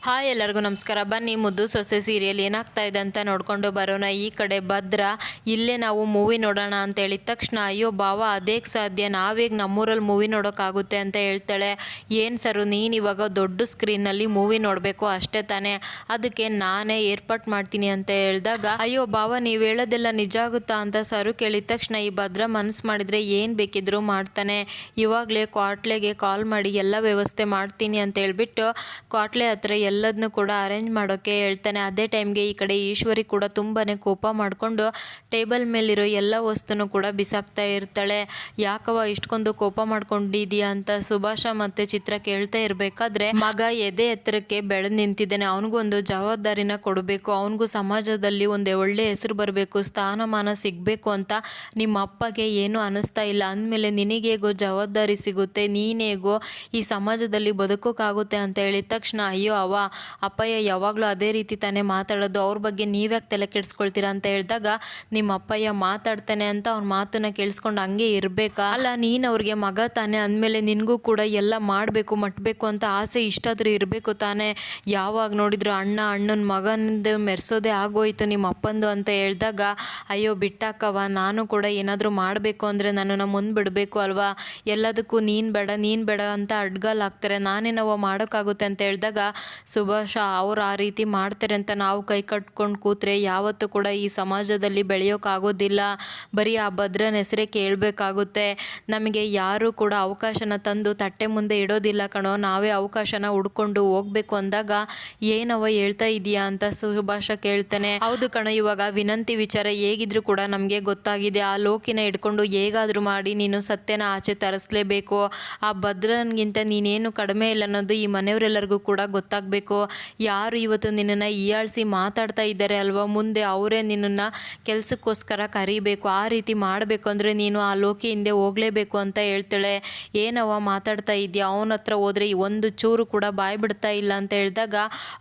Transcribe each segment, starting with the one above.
Hi ಎಲ್ಲರಿಗೂ ನಮಸ್ಕಾರ. ಬನ್ನಿ ಮುದ್ದು ಸೊಸೆ ಸೀರಿಯಲ್ ಏನಾಗ್ತಾ ಇದೆ ಅಂತ ನೋಡ್ಕೊಂಡು ಬರೋಣ. ಈ ಕಡೆ ಭದ್ರ ಇಲ್ಲೇ ನಾವು ಮೂವಿ ನೋಡೋಣ ಅಂತ ಹೇಳಿದ ತಕ್ಷಣ ಅಯ್ಯೋ ಬಾವ ಅದೇಗೆ ಸಾಧ್ಯ, ನಾವೀಗ ನಮ್ಮೂರಲ್ಲಿ ಮೂವಿ ನೋಡೋಕ್ಕಾಗುತ್ತೆ ಅಂತ ಹೇಳ್ತಾಳೆ. ಏನು ಸರು ನೀನು ಇವಾಗ ದೊಡ್ಡ ಸ್ಕ್ರೀನಲ್ಲಿ ಮೂವಿ ನೋಡಬೇಕು ಅಷ್ಟೇ ತಾನೇ, ಅದಕ್ಕೆ ನಾನೇ ಏರ್ಪಾಟ್ ಮಾಡ್ತೀನಿ ಅಂತ ಹೇಳಿದಾಗ ಅಯ್ಯೋ ಬಾವ ನೀವು ಹೇಳೋದೆಲ್ಲ ನಿಜ ಆಗುತ್ತಾ ಅಂತ ಸರು ಕೇಳಿದ ತಕ್ಷಣ ಈ ಭದ್ರ ಮನಸ್ಸು ಮಾಡಿದರೆ ಏನು ಬೇಕಿದ್ರೂ ಮಾಡ್ತಾನೆ. ಇವಾಗಲೇ ಕ್ವಾಟ್ಲೆಗೆ ಕಾಲ್ ಮಾಡಿ ಎಲ್ಲ ವ್ಯವಸ್ಥೆ ಮಾಡ್ತೀನಿ ಅಂತ ಹೇಳ್ಬಿಟ್ಟು ಕ್ವಾಟ್ಲೆ ಹತ್ರ ಎಲ್ಲದನ್ನೂ ಕೂಡ ಅರೇಂಜ್ ಮಾಡೋಕ್ಕೆ ಹೇಳ್ತಾನೆ. ಅದೇ ಟೈಮ್ಗೆ ಈ ಕಡೆ ಈಶ್ವರಿ ಕೂಡ ತುಂಬಾ ಕೋಪ ಮಾಡಿಕೊಂಡು ಟೇಬಲ್ ಮೇಲಿರೋ ಎಲ್ಲ ವಸ್ತುನೂ ಕೂಡ ಬಿಸಾಕ್ತಾ ಇರ್ತಾಳೆ. ಯಾಕವ ಇಷ್ಟೊಂದು ಕೋಪ ಮಾಡ್ಕೊಂಡಿದ್ಯಾ ಅಂತ ಸುಭಾಷ ಮತ್ತು ಚಿತ್ರ ಕೇಳ್ತಾ ಇರಬೇಕಾದ್ರೆ ಮಗ ಎದೆ ಎತ್ತರಕ್ಕೆ ಬೆಳೆದು ನಿಂತಿದ್ದಾನೆ, ಅವನಿಗೊಂದು ಜವಾಬ್ದಾರಿನ ಕೊಡಬೇಕು, ಅವನಿಗೂ ಸಮಾಜದಲ್ಲಿ ಒಂದು ಒಳ್ಳೆ ಹೆಸರು ಬರಬೇಕು, ಸ್ಥಾನಮಾನ ಸಿಗಬೇಕು ಅಂತ ನಿಮ್ಮ ಅಪ್ಪಗೆ ಏನು ಅನ್ನಿಸ್ತಾ ಇಲ್ಲ ಅಂದಮೇಲೆ ನಿನಗೇಗೋ ಜವಾಬ್ದಾರಿ ಸಿಗುತ್ತೆ, ನೀನೇಗೋ ಈ ಸಮಾಜದಲ್ಲಿ ಬದುಕೋಕ್ಕಾಗುತ್ತೆ ಅಂತ ಹೇಳಿದ ತಕ್ಷಣ ಅಯ್ಯೋ ಅಪ್ಪಯ್ಯ ಯಾವಾಗಲೂ ಅದೇ ರೀತಿ ತಾನೇ ಮಾತಾಡೋದು, ಅವ್ರ ಬಗ್ಗೆ ನೀವ್ಯಾಕೆ ತಲೆ ಕೆಡಿಸ್ಕೊಳ್ತೀರಾ ಅಂತ ಹೇಳಿದಾಗ ನಿಮ್ಮ ಅಪ್ಪಯ್ಯ ಮಾತಾಡ್ತಾನೆ ಅಂತ ಅವ್ನ ಮಾತನ್ನ ಕೇಳಿಸ್ಕೊಂಡು ಹಂಗೆ ಇರಬೇಕಾ, ಅಲ್ಲ ನೀನು ಅವ್ರಿಗೆ ಮಗ ತಾನೆ ಅಂದಮೇಲೆ ನಿನಗೂ ಕೂಡ ಎಲ್ಲ ಮಾಡಬೇಕು ಮಟ್ಟಬೇಕು ಅಂತ ಆಸೆ ಇಷ್ಟಾದರೂ ಇರಬೇಕು ತಾನೇ, ಯಾವಾಗ ನೋಡಿದ್ರು ಅಣ್ಣನ ಮಗನಿಂದ ಮೆರೆಸೋದೇ ಆಗೋಯ್ತು ನಿಮ್ಮ ಅಪ್ಪಂದು ಅಂತ ಹೇಳಿದಾಗ ಅಯ್ಯೋ ಬಿಟ್ಟಾಕವ, ನಾನು ಕೂಡ ಏನಾದರೂ ಮಾಡಬೇಕು ಅಂದರೆ ನನ್ನನ್ನು ಮುಂದೆ ಬಿಡಬೇಕು ಅಲ್ವಾ, ಎಲ್ಲದಕ್ಕೂ ನೀನು ಬೇಡ ಅಂತ ಅಡ್ಗಾಲ್ ಹಾಕ್ತಾರೆ, ನಾನೇನವ ಮಾಡೋಕ್ಕಾಗುತ್ತೆ ಅಂತ ಹೇಳಿದಾಗ ಸುಭಾಷ ಅವ್ರು ಆ ರೀತಿ ಮಾಡ್ತಾರೆ ಅಂತ ನಾವು ಕೈ ಕಟ್ಕೊಂಡು ಕೂತ್ರೆ ಯಾವತ್ತೂ ಕೂಡ ಈ ಸಮಾಜದಲ್ಲಿ ಬೆಳೆಯೋಕ್ಕಾಗೋದಿಲ್ಲ, ಬರೀ ಆ ಭದ್ರನ ಹೆಸರೇ ಕೇಳಬೇಕಾಗುತ್ತೆ, ನಮಗೆ ಯಾರೂ ಕೂಡ ಅವಕಾಶನ ತಂದು ತಟ್ಟೆ ಮುಂದೆ ಇಡೋದಿಲ್ಲ ಕಣೋ, ನಾವೇ ಅವಕಾಶನ ಹುಡ್ಕೊಂಡು ಹೋಗ್ಬೇಕು ಅಂದಾಗ ಏನವ ಹೇಳ್ತಾ ಇದೆಯಾ ಅಂತ ಸುಭಾಷ ಕೇಳ್ತಾನೆ. ಹೌದು ಕಣೋ, ಇವಾಗ ವಿನಂತಿ ವಿಚಾರ ಹೇಗಿದ್ರು ಕೂಡ ನಮಗೆ ಗೊತ್ತಾಗಿದೆ, ಆ ಲೋಕಿನ ಹಿಡ್ಕೊಂಡು ಹೇಗಾದರೂ ಮಾಡಿ ನೀನು ಸತ್ಯನ ಆಚೆ ತರಿಸ್ಲೇಬೇಕು, ಆ ಭದ್ರನ್ಗಿಂತ ನೀನೇನು ಕಡಿಮೆ ಇಲ್ಲ ಅನ್ನೋದು ಈ ಮನೆಯವರೆಲ್ಲರಿಗೂ ಕೂಡ ಗೊತ್ತಾಗಬೇಕು, ಯಾರು ಇವತ್ತು ನಿನ್ನನ್ನು ಹೀಯಾಳಿಸಿ ಮಾತಾಡ್ತಾ ಇದ್ದಾರೆ ಅಲ್ವಾ, ಮುಂದೆ ಅವರೇ ನಿನ್ನನ್ನು ಕೆಲಸಕ್ಕೋಸ್ಕರ ಕರಿಬೇಕು, ಆ ರೀತಿ ಮಾಡಬೇಕು ಅಂದರೆ ನೀನು ಆ ಲೋಕಿ ಹಿಂದೆ ಹೋಗಲೇಬೇಕು ಅಂತ ಹೇಳ್ತಾಳೆ. ಏನವ ಮಾತಾಡ್ತಾ ಇದೆಯಾ, ಅವನ ಹತ್ರ ಹೋದರೆ ಒಂದು ಚೂರು ಕೂಡ ಬಾಯಿ ಬಿಡ್ತಾ ಇಲ್ಲ ಅಂತ ಹೇಳಿದಾಗ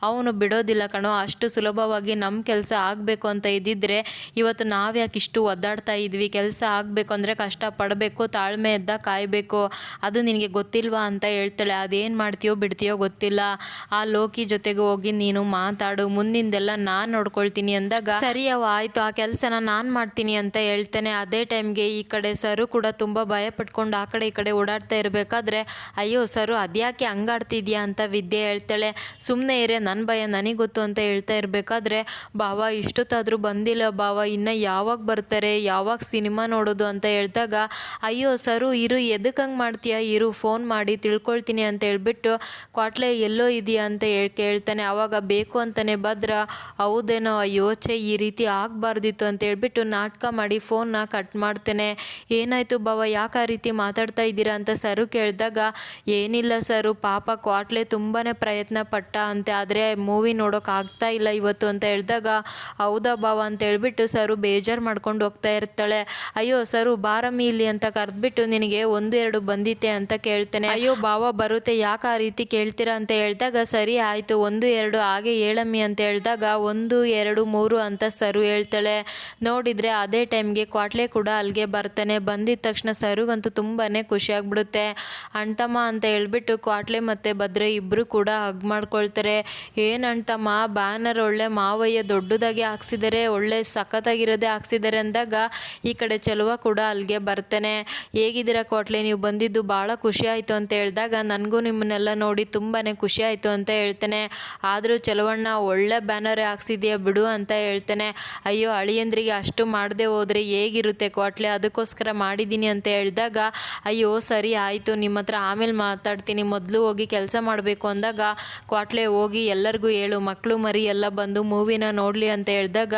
ಅವನು ಬಿಡೋದಿಲ್ಲ ಕಣೋ, ಅಷ್ಟು ಸುಲಭವಾಗಿ ನಮ್ಮ ಕೆಲಸ ಆಗಬೇಕು ಅಂತ ಇದ್ದಿದ್ರೆ ಇವತ್ತು ನಾವ್ಯಾಕೆ ಇಷ್ಟು ಒದ್ದಾಡ್ತಾ ಇದ್ವಿ, ಕೆಲಸ ಆಗಬೇಕು ಅಂದರೆ ಕಷ್ಟಪಡಬೇಕು, ತಾಳ್ಮೆ ಎದ್ದ ಕಾಯಬೇಕು, ಅದು ನಿನಗೆ ಗೊತ್ತಿಲ್ವಾ ಅಂತ ಹೇಳ್ತಾಳೆ. ಅದೇನು ಮಾಡ್ತೀಯೋ ಬಿಡ್ತೀಯೋ ಗೊತ್ತಿಲ್ಲ, ಆ ಲೋಕಿ ಜೊತೆಗೆ ಹೋಗಿ ನೀನು ಮಾತಾಡು, ಮುಂದಿಂದೆಲ್ಲ ನಾನು ನೋಡ್ಕೊಳ್ತೀನಿ ಅಂದಾಗ ಸರಿಯವ ಆಯಿತು ಆ ಕೆಲಸನ ನಾನು ಮಾಡ್ತೀನಿ ಅಂತ ಹೇಳ್ತೇನೆ. ಅದೇ ಟೈಮ್ಗೆ ಈ ಕಡೆ ಸರು ಕೂಡ ತುಂಬ ಭಯ ಪಟ್ಕೊಂಡು ಆ ಕಡೆ ಈ ಕಡೆ ಓಡಾಡ್ತಾ ಇರಬೇಕಾದ್ರೆ ಅಯ್ಯೋ ಸರು ಅದ್ಯಾಕೆ ಹಂಗಾಡ್ತಿದ್ಯಾ ಅಂತ ವಿದ್ಯೆ ಹೇಳ್ತಾಳೆ. ಸುಮ್ಮನೆ ಇರೇ, ನನ್ನ ಭಯ ನನಗೆ ಗೊತ್ತು ಅಂತ ಹೇಳ್ತಾ ಇರಬೇಕಾದ್ರೆ ಬಾವ ಇಷ್ಟೊತ್ತಾದರೂ ಬಂದಿಲ್ಲ ಬಾವ, ಇನ್ನು ಯಾವಾಗ ಬರ್ತಾರೆ, ಯಾವಾಗ ಸಿನಿಮಾ ನೋಡೋದು ಅಂತ ಹೇಳಿದಾಗ ಅಯ್ಯೋ ಸರು ಇರು, ಎದಕ್ಕೆ ಹಂಗೆ ಮಾಡ್ತೀಯಾ, ಇರು ಫೋನ್ ಮಾಡಿ ತಿಳ್ಕೊಳ್ತೀನಿ ಅಂತ ಹೇಳ್ಬಿಟ್ಟು ಕ್ವಾಟ್ಲೆ ಎಲ್ಲೋ ಇದೆಯಾ ಅಂತ ಕೇಳ್ತಾನೆ. ಆವಾಗ ಬೇಕು ಅಂತಾನೆ ಭದ್ರ ಹೌದೇನೋ ಯೋಚೆ ಈ ರೀತಿ ಆಗಬಾರ್ದಿತ್ತು ಅಂತ ಹೇಳ್ಬಿಟ್ಟು ನಾಟಕ ಮಾಡಿ ಫೋನ್ನ ಕಟ್ ಮಾಡ್ತೇನೆ. ಏನಾಯಿತು ಬಾವ ಯಾಕೆ ಆ ರೀತಿ ಮಾತಾಡ್ತಾ ಇದ್ದೀರಾ ಅಂತ ಸರು ಕೇಳಿದಾಗ ಏನಿಲ್ಲ ಸರು, ಪಾಪ ಕ್ವಾಟ್ಲೆ ತುಂಬಾ ಪ್ರಯತ್ನ ಪಟ್ಟ ಅಂತೆ, ಆದರೆ ಮೂವಿ ನೋಡೋಕೆ ಆಗ್ತಾ ಇಲ್ಲ ಇವತ್ತು ಅಂತ ಹೇಳಿದಾಗ ಹೌದಾ ಬಾವ ಅಂತ ಹೇಳ್ಬಿಟ್ಟು ಸರು ಬೇಜಾರು ಮಾಡ್ಕೊಂಡು ಹೋಗ್ತಾ ಇರ್ತಾಳೆ. ಅಯ್ಯೋ ಸರು ಬಾರಮ್ಮಿ ಇಲ್ಲಿ ಅಂತ ಕರೆದ್ಬಿಟ್ಟು ನಿನಗೆ 1-2 ಬಂದಿತ್ತೆ ಅಂತ ಕೇಳ್ತೇನೆ. ಅಯ್ಯೋ ಬಾವ ಬರುತ್ತೆ, ಯಾಕೆ ಆ ರೀತಿ ಕೇಳ್ತೀರಾ ಅಂತ ಹೇಳಿದಾಗ ಸರಿ ಆಯಿತು 1-2 ಹಾಗೆ ಹೇಳಮ್ಮಿ ಅಂತ ಹೇಳಿದಾಗ 1, 2, 3 ಅಂತ ಸರು ಹೇಳ್ತಾಳೆ. ನೋಡಿದರೆ ಅದೇ ಟೈಮ್ಗೆ ಕ್ವಾಟ್ಲೆ ಕೂಡ ಅಲ್ಲಿಗೆ ಬರ್ತಾನೆ. ಬಂದಿದ್ದ ತಕ್ಷಣ ಸರುಗಂತೂ ತುಂಬಾ ಖುಷಿಯಾಗ್ಬಿಡುತ್ತೆ. ಅಣ್ತಮ್ಮ ಅಂತ ಹೇಳ್ಬಿಟ್ಟು ಕ್ವಾಟ್ಲೆ ಮತ್ತು ಭದ್ರ ಇಬ್ಬರು ಕೂಡ ಹಗ್ ಮಾಡ್ಕೊಳ್ತಾರೆ. ಏನು ಅಣ್ತಮ್ಮ ಬ್ಯಾನರ್ ಒಳ್ಳೆ ಮಾವಯ್ಯ ದೊಡ್ಡದಾಗಿ ಹಾಕ್ಸಿದ್ದಾರೆ, ಒಳ್ಳೆ ಸಖತ್ತಾಗಿರೋದೇ ಹಾಕ್ಸಿದ್ದಾರೆ ಅಂದಾಗ ಈ ಕಡೆ ಚೆಲುವ ಕೂಡ ಅಲ್ಲಿಗೆ ಬರ್ತಾನೆ. ಹೇಗಿದ್ದೀರಾ ಕ್ವಾಟ್ಲೆ, ನೀವು ಬಂದಿದ್ದು ಭಾಳ ಖುಷಿ ಆಯಿತು ಅಂತ ಹೇಳಿದಾಗ ನನಗೂ ನಿಮ್ಮನ್ನೆಲ್ಲ ನೋಡಿ ತುಂಬಾ ಖುಷಿ ಆಯಿತು ಅಂತ ಹೇಳ್ತಾನೆ. ಆದರೂ ಚೆಲುವಣ್ಣ ಒಳ್ಳೆ ಬ್ಯಾನರೇ ಹಾಕ್ಸಿದ್ಯಾ ಬಿಡು ಅಂತ ಹೇಳ್ತಾನೆ. ಅಯ್ಯೋ ಅಳಿಯಂದ್ರಿಗೆ ಅಷ್ಟು ಮಾಡದೆ ಹೋದರೆ ಹೇಗಿರುತ್ತೆ ಕ್ವಾಟ್ಲೆ, ಅದಕ್ಕೋಸ್ಕರ ಮಾಡಿದ್ದೀನಿ ಅಂತ ಹೇಳಿದಾಗ ಅಯ್ಯೋ ಸರಿ ಆಯಿತು ನಿಮ್ಮ ಹತ್ರ ಆಮೇಲೆ ಮಾತಾಡ್ತೀನಿ, ಮೊದಲು ಹೋಗಿ ಕೆಲಸ ಮಾಡಬೇಕು ಅಂದಾಗ ಕ್ವಾಟ್ಲೆ ಹೋಗಿ ಎಲ್ಲರಿಗೂ ಹೇಳು ಮಕ್ಕಳು ಮರಿ ಎಲ್ಲ ಬಂದು ಮೂವಿನ ನೋಡಲಿ ಅಂತ ಹೇಳಿದಾಗ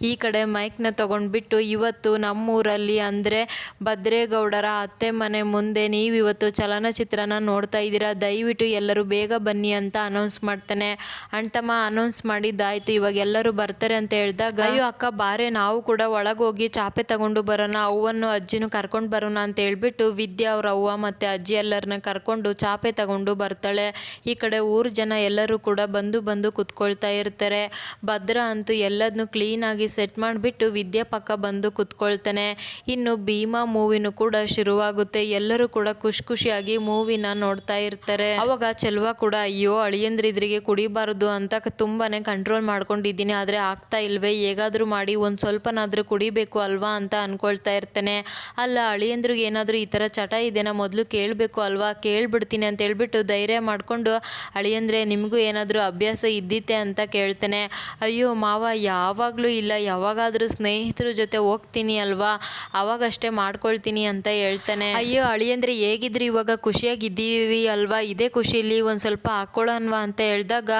ಈ ಕಡೆ ಮೈಕ್ನ ತೊಗೊಂಡ್ಬಿಟ್ಟು ಇವತ್ತು ನಮ್ಮೂರಲ್ಲಿ ಅಂದರೆ ಭದ್ರೇಗೌಡರ ಅತ್ತೆ ಮನೆ ಮುಂದೆ ನೀವಿವತ್ತು ಚಲನಚಿತ್ರನ ನೋಡ್ತಾ ಇದ್ದೀರಾ, ದಯವಿಟ್ಟು ಎಲ್ಲರೂ ಬೇಗ ಬನ್ನಿ ಅಂತ ಅನೌನ್ಸ್ ಮಾಡ್ತಾನೆ. ಅಣ್ತಮ್ಮ ಅನೌನ್ಸ್ ಮಾಡಿದ್ದಾಯ್ತು, ಇವಾಗ ಎಲ್ಲರೂ ಬರ್ತಾರೆ ಅಂತ ಹೇಳಿದಾಗ ಅಯ್ಯೋ ಅಕ್ಕ ಬಾರೆ ನಾವು ಕೂಡ ಒಳಗೋಗಿ ಚಾಪೆ ತಗೊಂಡು ಬರೋಣ, ಅವ್ವನ್ನು ಅಜ್ಜಿನೂ ಕರ್ಕೊಂಡು ಬರೋಣ ಅಂತ ಹೇಳ್ಬಿಟ್ಟು ವಿದ್ಯಾ ಅವ್ರ ಅವ್ವ ಮತ್ತು ಅಜ್ಜಿ ಎಲ್ಲರನ್ನ ಕರ್ಕೊಂಡು ಚಾಪೆ ತಗೊಂಡು ಬರ್ತಾಳೆ. ಈ ಕಡೆ ಊರು ಜನ ಎಲ್ಲರೂ ಕೂಡ ಬಂದು ಕುತ್ಕೊಳ್ತಾ ಇರ್ತಾರೆ. ಭದ್ರ ಅಂತೂ ಎಲ್ಲದನ್ನೂ ಕ್ಲೀನಾಗಿ ಸೆಟ್ ಮಾಡಿಬಿಟ್ಟು ವಿದ್ಯಾ ಪಕ್ಕ ಬಂದು ಕುತ್ಕೊಳ್ತಾನೆ. ಇನ್ನು ಭೀಮಾ ಮೂವಿನೂ ಕೂಡ ಶುರುವಾಗುತ್ತೆ. ಎಲ್ಲರೂ ಕೂಡ ಖುಷಿಯಾಗಿ ಮೂವಿನ ನೋಡ್ತಾ ಇರ್ತಾರೆ. ಅವಾಗ ಚೆಲ್ವ ಕೂಡ ಅಯ್ಯೋ ಅಳಿಯಂದ್ರಿ ಎದುರಿಗೆ ಕುಡಿಬಾರ್ದು ಅಂತ ತುಂಬಾ ಕಂಟ್ರೋಲ್ ಮಾಡ್ಕೊಂಡಿದ್ದೀನಿ. ಆದರೆ ಆಗ್ತಾ ಇಲ್ವೇ, ಹೇಗಾದರೂ ಮಾಡಿ ಒಂದು ಸ್ವಲ್ಪನಾದರೂ ಕುಡಿಬೇಕು ಅಲ್ವಾ ಅಂತ ಅಂದ್ಕೊಳ್ತಾ ಇರ್ತೇನೆ. ಅಲ್ಲ ಅಳಿಯಂದ್ರಿಗೆ ಏನಾದರೂ ಈ ಥರ ಚಟ ಇದೆನಾ, ಮೊದಲು ಕೇಳಬೇಕು ಅಲ್ವಾ, ಕೇಳಿಬಿಡ್ತೀನಿ ಅಂತ ಹೇಳ್ಬಿಟ್ಟು ಧೈರ್ಯ ಮಾಡಿಕೊಂಡು ಅಳಿಯಂದ್ರೆ ನಿಮಗೂ ಏನಾದರೂ ಅಭ್ಯಾಸ ಇದ್ದಿತ್ತೆ ಅಂತ ಕೇಳ್ತೇನೆ. ಅಯ್ಯೋ ಮಾವ ಯಾವಾಗಲೂ ಇಲ್ಲ, ಯಾವಾಗಾದರೂ ಸ್ನೇಹಿತರ ಜೊತೆ ಹೋಗ್ತೀನಿ ಅಲ್ವಾ ಅವಾಗಷ್ಟೇ ಮಾಡ್ಕೊಳ್ತೀನಿ ಅಂತ ಹೇಳ್ತಾನೆ. ಅಯ್ಯೋ ಅಳಿಯಂದ್ರೆ ಹೇಗಿದ್ರು ಇವಾಗ ಖುಷಿಯಾಗಿದ್ದೀವಿ ಅಲ್ವಾ, ಇದೇ ಖುಷಿಲಿ ಒಂದು ಸ್ವಲ್ಪ ಹಾಕ್ಕೊಳ್ಳೋಣವಾ ಅಂತ ಹೇಳಿದಾಗ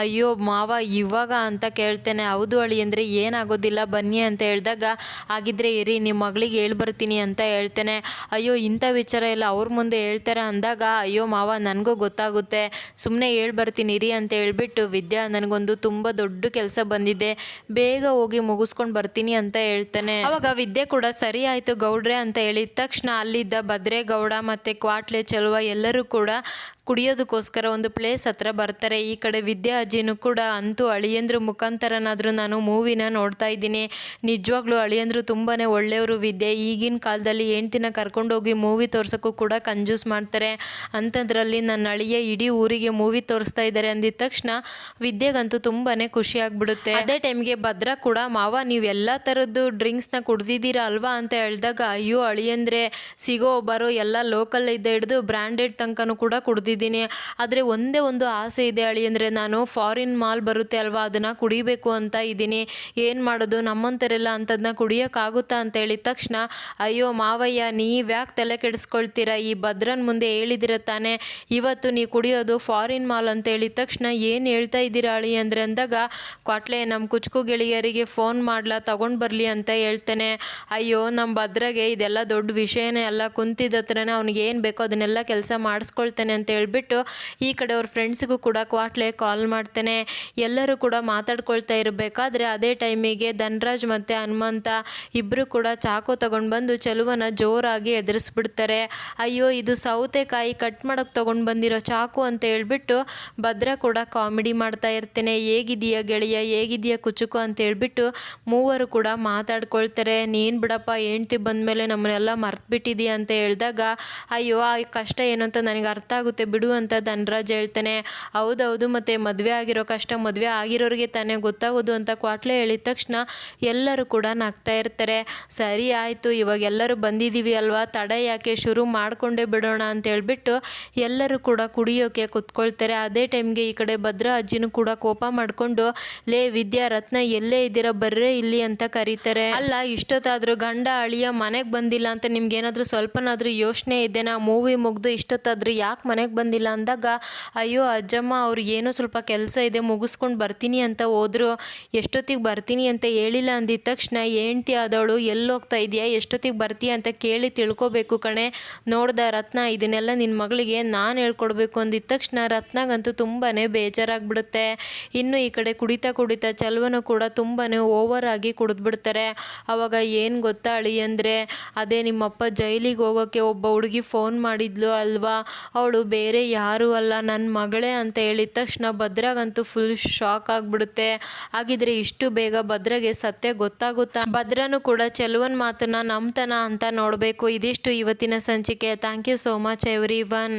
ಅಯ್ಯೋ ಮಾವ ಇವಾಗ ಅಂತ ಕೇಳ್ತೇನೆ. ಹೌದು ಅಳಿಯಂದ್ರೆ ಏನಾಗೋದಿಲ್ಲ ಬನ್ನಿ ಅಂತ ಹೇಳಿದಾಗ ಹಾಗಿದ್ರೆ ಇರಿ ನಿಮ್ಮ ಮಗಳಿಗೆ ಹೇಳ್ಬರ್ತೀನಿ ಅಂತ ಹೇಳ್ತೇನೆ. ಅಯ್ಯೋ ಇಂಥ ವಿಚಾರ ಎಲ್ಲ ಅವ್ರ ಮುಂದೆ ಹೇಳ್ತಾರೆ ಅಂದಾಗ ಅಯ್ಯೋ ಮಾವ ನನಗೂ ಗೊತ್ತಾಗುತ್ತೆ, ಸುಮ್ಮನೆ ಹೇಳ್ಬರ್ತೀನಿ ಇರಿ ಅಂತ ಹೇಳ್ಬಿಟ್ಟು ವಿದ್ಯಾ ನನಗೊಂದು ತುಂಬ ದೊಡ್ಡ ಕೆಲಸ ಬಂದಿದೆ, ಬೇಗ ಹೋಗಿ ಮುಗಿಸ್ಕೊಂಡು ಬರ್ತೀನಿ ಅಂತ ಹೇಳ್ತಾನೆ. ಅವಾಗ ವಿದ್ಯೆ ಕೂಡ ಸರಿ ಆಯಿತು ಗೌಡ್ರೆ ಅಂತ ಹೇಳಿದ ತಕ್ಷಣ ಅಲ್ಲಿದ್ದ ಭದ್ರೇಗೌಡ ಮತ್ತು ಕ್ವಾಟ್ಲೆ ಚೆಲುವ ಎಲ್ಲರೂ ಕೂಡ ಕುಡಿಯೋದಕ್ಕೋಸ್ಕರ ಒಂದು ಪ್ಲೇಸ್ ಹತ್ರ ಬರ್ತಾರೆ. ಈ ಕಡೆ ವಿದ್ಯಾ ಅಜ್ಜಿನೂ ಕೂಡ ಅಂತೂ ಅಳಿಯಂದ್ರ ಮುಖಾಂತರನಾದರೂ ನಾನು ಮೂವಿನ ನೋಡ್ತಾ ಇದ್ದೀನಿ, ನಿಜವಾಗ್ಲೂ ಅಳಿಯಂದ್ರು ತುಂಬಾ ಒಳ್ಳೆಯವರು ವಿದ್ಯೆ. ಈಗಿನ ಕಾಲದಲ್ಲಿ ಹೆಂಡ್ತಿನ ಕರ್ಕೊಂಡೋಗಿ ಮೂವಿ ತೋರ್ಸೋಕ್ಕೂ ಕೂಡ ಕಂಜೂಸ್ ಮಾಡ್ತಾರೆ, ಅಂಥದ್ರಲ್ಲಿ ನನ್ನ ಅಳಿಯ ಇಡೀ ಊರಿಗೆ ಮೂವಿ ತೋರಿಸ್ತಾ ಇದ್ದಾರೆ ಅಂದಿದ ತಕ್ಷಣ ವಿದ್ಯೆಗಂತೂ ತುಂಬಾ ಖುಷಿ ಆಗ್ಬಿಡುತ್ತೆ. ಅದೇ ಟೈಮ್ಗೆ ಭದ್ರ ಕೂಡ ಮಾವ ನೀವು ಎಲ್ಲ ಥರದ್ದು ಡ್ರಿಂಕ್ಸ್ನ ಕುಡ್ದಿದ್ದೀರಾ ಅಲ್ವಾ ಅಂತ ಹೇಳಿದಾಗ ಅಯ್ಯೋ ಅಳಿಯಂದ್ರೆ ಸಿಗೋ ಬರೋ ಎಲ್ಲ ಲೋಕಲ್ ಇದ್ದ ಹಿಡಿದು ಬ್ರ್ಯಾಂಡೆಡ್ ತನಕನೂ ಕೂಡ ಕುಡ್ದಿದ್ದೀನಿ, ಆದರೆ ಒಂದೇ ಒಂದು ಆಸೆ ಇದೆ ಅಳಿಯಂದ್ರೆ, ನಾನು ಫಾರಿನ್ ಮಾಲ್ ಬರುತ್ತೆ ಅಲ್ವಾ ಅದನ್ನು ಕುಡಿಬೇಕು ಅಂತ ಇದ್ದೀನಿ, ಏನು ಮಾಡೋದು ನಮ್ಮಂಥರೆಲ್ಲ ಅಂಥದನ್ನ ಕುಡಿಯೋಕ್ಕಾಗುತ್ತಾ ಅಂತ ಹೇಳಿದ ತಕ್ಷಣ ಅಯ್ಯೋ ಮಾವಯ್ಯ ನೀವ್ಯಾಕೆ ತಲೆ ಕೆಡಿಸ್ಕೊಳ್ತೀರಾ, ಈ ಭದ್ರನ್ ಮುಂದೆ ಹೇಳಿದಿರ ತಾನೇ ಇವತ್ತು ನೀವು ಕುಡಿಯೋದು ಫಾರಿನ್ ಮಾಲ್ ಅಂತ ಹೇಳಿದ ತಕ್ಷಣ ಏನು ಹೇಳ್ತಾ ಇದ್ದೀರಾ ಅಳಿಯಂದ್ರೆ ಅಂದಾಗ ಕ್ವಾಟ್ಲೆ ನಮ್ಮ ಕುಚುಕು ಗೆಳೆಯರಿಗೆ ಫೋನ್ ಮಾಡ್ಲಾ ತಗೊಂಡು ಬರಲಿ ಅಂತ ಹೇಳ್ತಾನೆ. ಅಯ್ಯೋ ನಮ್ಮ ಭದ್ರಗೆ ಇದೆಲ್ಲ ದೊಡ್ಡ ವಿಷಯನೇ ಅಲ್ಲ, ಕುಂತಿದ್ದ ಹತ್ರನೇ ಅವ್ನಿಗೆ ಏನು ಬೇಕೋ ಅದನ್ನೆಲ್ಲ ಕೆಲಸ ಮಾಡಿಸ್ಕೊಳ್ತಾನೆ ಅಂತ ಹೇಳ್ಬಿಟ್ಟು ಈ ಕಡೆ ಅವ್ರ ಫ್ರೆಂಡ್ಸಿಗೂ ಕೂಡ ಕ್ವಾಟ್ಲೆ ಕಾಲ್ ಮಾಡ್ತಾನೆ. ಎಲ್ಲರೂ ಕೂಡ ಮಾತಾಡ್ಕೊಳ್ತಾ ಇರಬೇಕಾದ್ರೆ ಅದೇ ಟೈಮಿಗೆ ಧನ್ರಾಜ್ ಮತ್ತು ಹನುಮಂತ ಇಬ್ಬರು ಕೂಡ ಚಾಕು ತಗೊಂಡು ಬಂದು ಚೆಲುವನ ಜೋರಾಗಿ ಎದುರಿಸ್ಬಿಡ್ತಾರೆ. ಅಯ್ಯೋ ಇದು ಸೌತೆಕಾಯಿ ಕಟ್ ಮಾಡೋಕ್ಕೆ ತೊಗೊಂಡು ಬಂದಿರೋ ಚಾಕು ಅಂತ ಹೇಳ್ಬಿಟ್ಟು ಭದ್ರ ಕೂಡ ಕಾಮಿಡಿ ಮಾಡ್ತಾ ಇರ್ತೇನೆ. ಹೇಗಿದೆಯಾ ಗೆಳೆಯ, ಹೇಗಿದೆಯಾ ಕುಚುಕು ಅಂತ ಹೇಳ್ಬಿಟ್ಟು ಮೂವರು ಕೂಡ ಮಾತಾಡ್ಕೊಳ್ತಾರೆ. ನೀನು ಬಿಡಪ್ಪ ಹೆಂಡ್ತಿ ಬಂದಮೇಲೆ ನಮ್ಮನ್ನೆಲ್ಲ ಮರ್ತ್ಬಿಟ್ಟಿದೀಯ ಅಂತ ಹೇಳಿದಾಗ ಅಯ್ಯೋ ಆ ಕಷ್ಟ ಏನು ಅಂತ ನನಗೆ ಅರ್ಥ ಆಗುತ್ತೆ ಬಿಡು ಅಂತ ಧನ್ರಾಜ್ ಹೇಳ್ತಾನೆ. ಹೌದೌದು ಮತ್ತು ಮದುವೆ ಆಗಿರೋ ಕಷ್ಟ ಮದುವೆ ಆಗಿರೋರಿಗೆ ತಾನೇ ಗೊತ್ತಾಗೋದು ಅಂತ ಕ್ವಾಟ್ಲೆ ಹೇಳಿದ ತಕ್ಷಣ ಎಲ್ಲರೂ ಕೂಡ ನಗ್ತಾ ಇರ್ತಾರೆ. ಸರಿ ಆಯಿತು ಇವಾಗ ಎಲ್ಲರೂ ಬಂದಿದ್ದೀವಿ ಅಲ್ವಾ, ತಡ ಯಾಕೆ ಶುರು ಮಾಡಿಕೊಂಡೇ ಬಿಡೋಣ ಅಂತ ಹೇಳ್ಬಿಟ್ಟು ಎಲ್ಲರೂ ಕೂಡ ಕುಡಿಯೋಕೆ ಕುತ್ಕೊಳ್ತಾರೆ. ಅದೇ ಟೈಮ್ಗೆ ಈ ಕಡೆ ಭದ್ರ ಅಜ್ಜಿನೂ ಕೂಡ ಕೋಪ ಮಾಡಿಕೊಂಡು ಲೇ ವಿದ್ಯಾ ರತ್ನ ಎಲ್ಲೇ ಇದ್ದೀರಾ ಬರ್ರೇ ಇಲ್ಲಿ ಅಂತ ಕರೀತಾರೆ. ಅಲ್ಲ ಇಷ್ಟೊತ್ತಾದರೂ ಗಂಡ ಅಳಿಯ ಮನೆಗೆ ಬಂದಿಲ್ಲ ಅಂತ ನಿಮ್ಗೇನಾದರೂ ಸ್ವಲ್ಪನಾದರೂ ಯೋಚನೆ ಇದೆನಾ, ಮೂವಿ ಮುಗ್ದು ಇಷ್ಟೊತ್ತಾದರೂ ಯಾಕೆ ಮನೆಗೆ ಬಂದಿಲ್ಲ ಅಂದಾಗ ಅಯ್ಯೋ ಅಜ್ಜಮ್ಮ ಅವ್ರಿಗೆ ಏನೋ ಸ್ವಲ್ಪ ಕೆಲಸ ಇದೆ ಮುಗಿಸ್ಕೊಂಡು ಬರ್ತೀನಿ ಅಂತ ಹೋದ್ರು, ಎಷ್ಟೊತ್ತಿಗೆ ಬರ್ತೀನಿ ಅಂತ ಹೇಳಿಲ್ಲ ಅಂದಿದ ತಕ್ಷಣ ಹೆಂಡ್ತಿ ಆದವಳು ಎಲ್ಲಿ ಹೋಗ್ತಾ ಇದೆಯಾ ಎಷ್ಟೊತ್ತಿಗೆ ಬರ್ತೀಯ ಅಂತ ಕೇಳಿ ತಿಳ್ಕೊಬೇಕು ಕಣೆ, ನೋಡ್ದ ರತ್ನ ಇದನ್ನೆಲ್ಲ ನಿನ್ನ ಮಗಳಿಗೆ ನಾನು ಹೇಳ್ಕೊಡ್ಬೇಕು ಅಂದಿದ ತಕ್ಷಣ ರತ್ನಾಗಂತೂ ತುಂಬಾ ಬೇಜಾರಾಗ್ಬಿಡುತ್ತೆ. ಇನ್ನು ಈ ಕಡೆ ಕುಡಿತಾ ಕುಡಿತಾ ಚೆಲುವನು ಕೂಡ ತುಂಬಾ ಓವರ್ ಆಗಿ ಕುಡಿದ್ಬಿಡ್ತಾರೆ. ಅವಾಗ ಏನು ಗೊತ್ತಾ ಅಳಿಯಂದ್ರೆ, ಅದೇ ನಿಮ್ಮಪ್ಪ ಜೈಲಿಗೆ ಹೋಗೋಕ್ಕೆ ಒಬ್ಬ ಹುಡುಗಿ ಫೋನ್ ಮಾಡಿದ್ಲು ಅಲ್ವಾ, ಅವಳು ಬೇರೆ ಯಾರೂ ಅಲ್ಲ ನನ್ನ ಮಗಳೇ ಅಂತ ಹೇಳಿದ ತಕ್ಷಣ ಭದ್ರಾಗಂತೂ ಫುಲ್ ಶಾಕ್ ಆಗಿಬಿಡುತ್ತೆ. ಹಾಗಿದ್ರೆ ಇಷ್ಟು ಬೇಗ ಭದ್ರಗೆ ಸತ್ಯ ಗೊತ್ತಾಗುತ್ತಾ, ಭದ್ರನು ಕೂಡ ಚೆಲುವನ್ ಮಾತನ್ನ ನಂಬ್ತಾನ ಅಂತ ನೋಡಬೇಕು. ಇದಿಷ್ಟು ಇವತ್ತಿನ ಸಂಚಿಕೆ. Thank you so much every one.